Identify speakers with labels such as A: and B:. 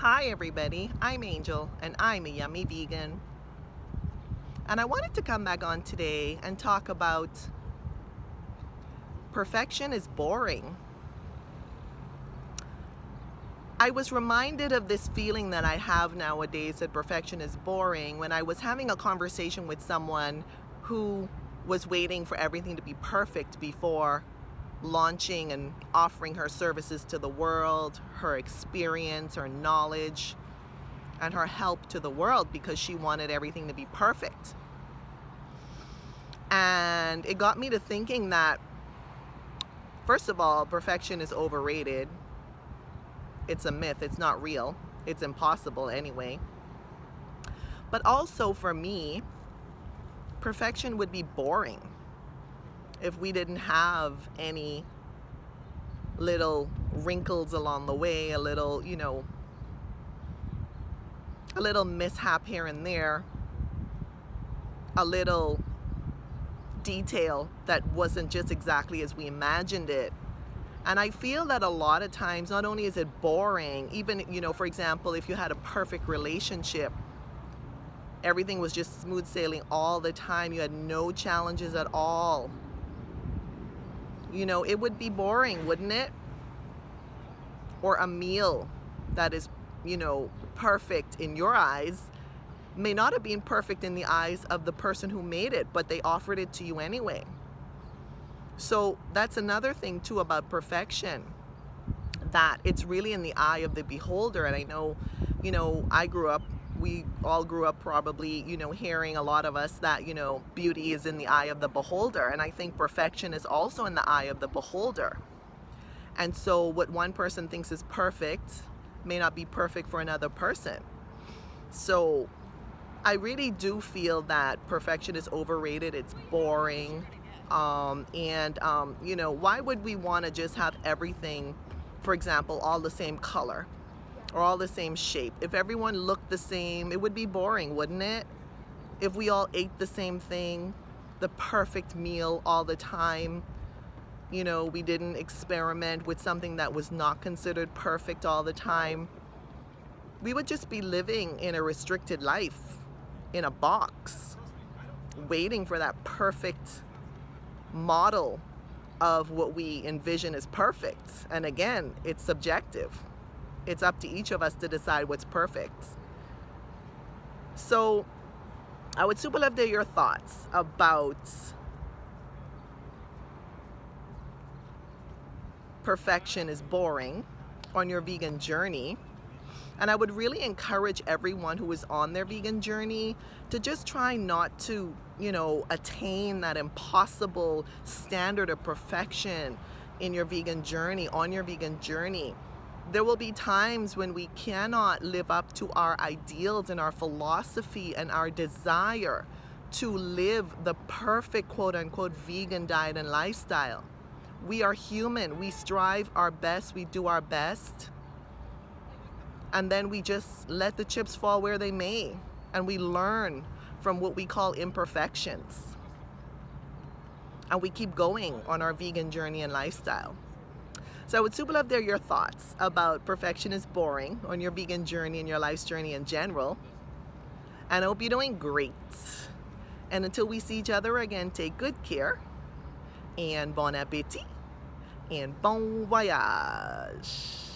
A: Hi everybody, I'm Angel and I'm a yummy vegan. And I wanted to come back on today and talk about perfection is boring. I was reminded of this feeling that I have nowadays that perfection is boring when I was having a conversation with someone who was waiting for everything to be perfect before launching and offering her services to the world, her experience, her knowledge, and her help to the world because she wanted everything to be perfect. And it got me to thinking that, first of all, perfection is overrated. It's a myth. It's not real. It's impossible anyway. But also for me, perfection would be boring if we didn't have any little wrinkles along the way, a little mishap here and there, a little detail that wasn't just exactly as we imagined it. And I feel that a lot of times, not only is it boring, even, for example, if you had a perfect relationship, everything was just smooth sailing all the time, you had no challenges at all, it would be boring, wouldn't it? Or a meal that is, perfect in your eyes may not have been perfect in the eyes of the person who made it, but they offered it to you anyway. So that's another thing too about perfection, that it's really in the eye of the beholder. And I know, we all grew up probably, hearing, a lot of us, that, beauty is in the eye of the beholder. And I think perfection is also in the eye of the beholder. And so what one person thinks is perfect may not be perfect for another person. So I really do feel that perfection is overrated. It's boring. Why would we want to just have everything, for example, all the same color or all the same shape? If everyone looked the same, it would be boring, wouldn't it? If we all ate the same thing, the perfect meal all the time, we didn't experiment with something that was not considered perfect all the time, we would just be living in a restricted life, in a box, waiting for that perfect model of what we envision as perfect. And again, it's subjective. It's up to each of us to decide what's perfect. So I would super love to hear your thoughts about perfection is boring on your vegan journey. And I would really encourage everyone who is on their vegan journey to just try not to, attain that impossible standard of perfection in your vegan journey, on your vegan journey. There will be times when we cannot live up to our ideals and our philosophy and our desire to live the perfect quote unquote vegan diet and lifestyle. We are human. We strive our best. We do our best. And then we just let the chips fall where they may. And we learn from what we call imperfections. And we keep going on our vegan journey and lifestyle. So I would super love to hear your thoughts about perfection is boring on your vegan journey and your life's journey in general. And I hope you're doing great. And until we see each other again, take good care. And bon appetit. And bon voyage.